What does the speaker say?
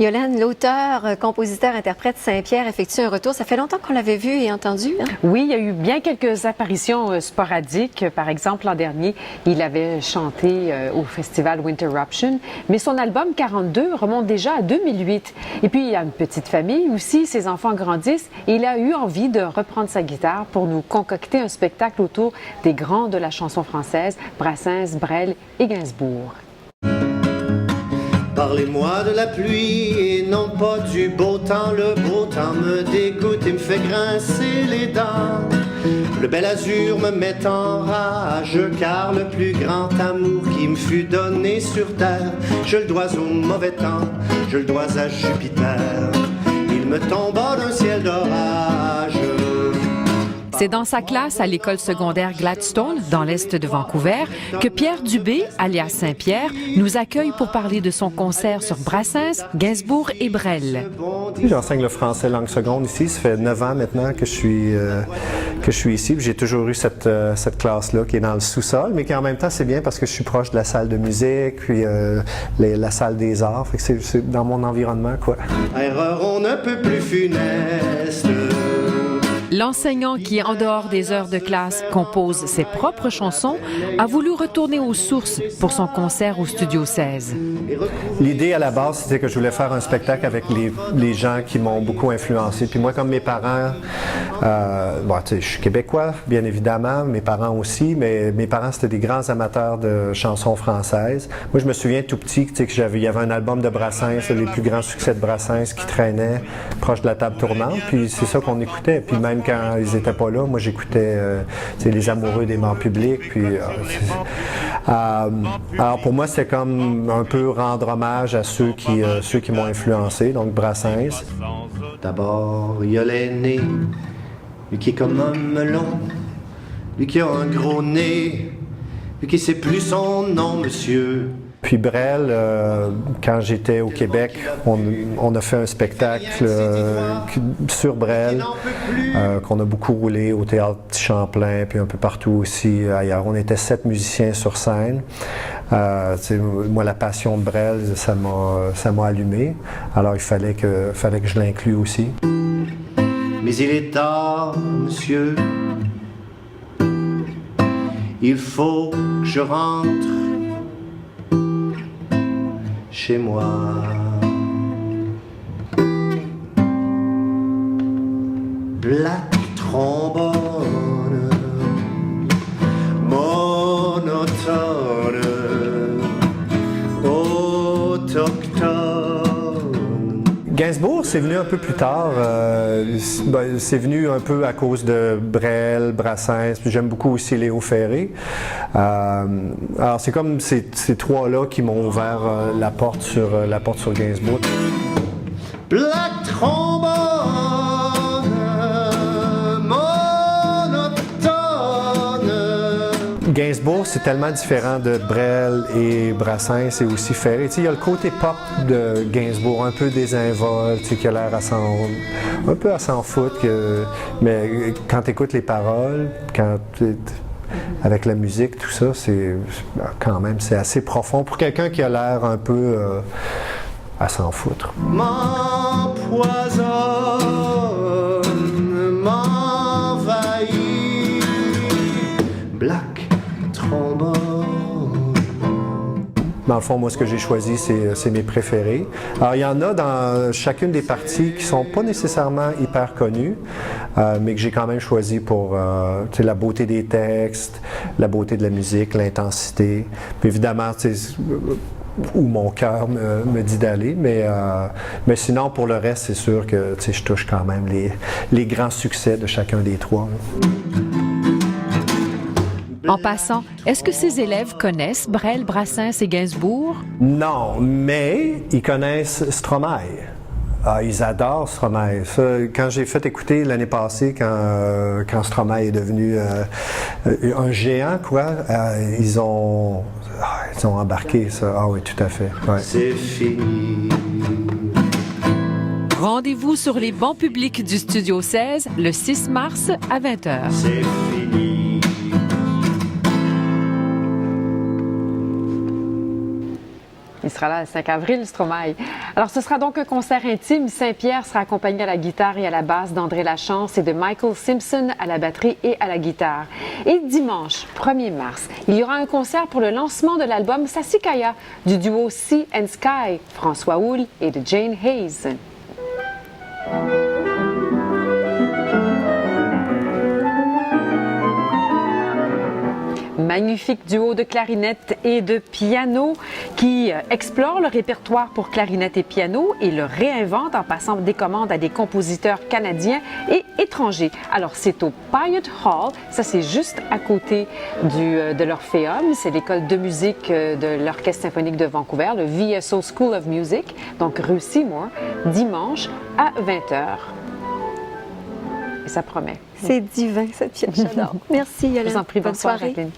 Yolande, l'auteur, compositeur, interprète Saint-Pierre effectue un retour. Ça fait longtemps qu'on l'avait vu et entendu. Hein? Oui, il y a eu bien quelques apparitions sporadiques. Par exemple, l'an dernier, il avait chanté au festival Winterruption. Mais son album 42 remonte déjà à 2008. Et puis, il a une petite famille aussi. Ses enfants grandissent. Et il a eu envie de reprendre sa guitare pour nous concocter un spectacle autour des grands de la chanson française, Brassens, Brel et Gainsbourg. Parlez-moi de la pluie et non pas du beau temps. Le beau temps me dégoûte et me fait grincer les dents. Le bel azur me met en rage, car le plus grand amour qui me fut donné sur terre, je le dois au mauvais temps, je le dois à Jupiter. Il me tomba d'un ciel d'orage. C'est dans sa classe à l'école secondaire Gladstone, dans l'est de Vancouver, que Pierre Dubé, alias Saint-Pierre, nous accueille pour parler de son concert sur Brassens, Gainsbourg et Brel. J'enseigne le français langue seconde ici. Ça fait 9 ans maintenant que je suis ici. J'ai toujours eu cette classe-là qui est dans le sous-sol, mais qui en même temps, c'est bien parce que je suis proche de la salle de musique, puis la salle des arts. Fait que c'est dans mon environnement, quoi. Erreur on ne peut plus funeste. L'enseignant qui, en dehors des heures de classe, compose ses propres chansons, a voulu retourner aux sources pour son concert au Studio 16. L'idée à la base, c'était que je voulais faire un spectacle avec les gens qui m'ont beaucoup influencé. Puis moi, comme mes parents, je suis québécois, bien évidemment, mes parents aussi, mais mes parents, c'était des grands amateurs de chansons françaises. Moi, je me souviens tout petit, il y avait un album de Brassens, les plus grands succès de Brassens qui traînait proche de la table tournante, puis c'est ça qu'on écoutait. Puis même quand ils n'étaient pas là, moi j'écoutais Les Amoureux des morts publics. Puis, alors pour moi, c'était comme un peu rendre hommage à ceux qui m'ont influencé, donc Brassens. D'abord, il y a l'aîné, lui qui est comme un melon, lui qui a un gros nez, lui qui sait plus son nom, monsieur. Puis Brel, quand j'étais au Québec, on a fait un spectacle sur Brel, qu'on a beaucoup roulé au Théâtre Champlain, puis un peu partout aussi ailleurs. On était 7 musiciens sur scène. Moi, la passion de Brel, ça m'a allumé. Alors il fallait que je l'inclue aussi. Mais il est tard, monsieur. Il faut que je rentre chez moi. Black trombone, monotone, autochtone. Gainsbourg, c'est venu un peu plus tard. C'est venu un peu à cause de Brel, Brassens, puis j'aime beaucoup aussi Léo Ferré. Alors c'est comme ces trois-là qui m'ont ouvert la porte sur Gainsbourg. Black trombone, monotone. Gainsbourg, c'est tellement différent de Brel et Brassens et aussi Ferré. Il y a le côté pop de Gainsbourg, un peu désinvolte, qui a l'air un peu à s'en foutre. Mais quand tu écoutes les paroles, avec la musique, tout ça, c'est assez profond pour quelqu'un qui a l'air un peu à s'en foutre. M'empoisonne, m'envahit, Black trombone. Dans le fond, moi, ce que j'ai choisi, c'est mes préférés. Alors, il y en a dans chacune des parties qui sont pas nécessairement hyper connues, mais que j'ai quand même choisi pour la beauté des textes, la beauté de la musique, l'intensité. Puis évidemment, où mon cœur me dit d'aller, mais sinon, pour le reste, c'est sûr que je touche quand même les grands succès de chacun des trois. En passant, est-ce que ses élèves connaissent Brel, Brassens et Gainsbourg? Non, mais ils connaissent Stromae. Ils adorent Stromae. Ça, quand j'ai fait écouter l'année passée, quand Stromae est devenu un géant, ils ont embarqué ça. Ah oui, tout à fait. Ouais. C'est fini. Rendez-vous sur les bancs publics du Studio 16 le 6 mars à 20h. C'est fini. Ils sera là le 5 avril, Stromae. Alors, ce sera donc un concert intime. Saint-Pierre sera accompagné à la guitare et à la basse d'André Lachance et de Michael Simpson à la batterie et à la guitare. Et dimanche, 1er mars, il y aura un concert pour le lancement de l'album Sassicaia du duo Sea and Sky, François Houle et de Jane Hayes. Magnifique duo de clarinette et de piano qui explore le répertoire pour clarinette et piano et le réinvente en passant des commandes à des compositeurs canadiens et étrangers. Alors, c'est au Piatt Hall, ça c'est juste à côté de l'Orpheum, c'est l'école de musique de l'Orchestre symphonique de Vancouver, le VSO School of Music, donc rue Seymour, dimanche à 20h. Et ça promet. C'est divin, cette pièce, j'adore. Merci, Yolande. Je vous en prie, bonne bonsoir, soirée. Jacqueline.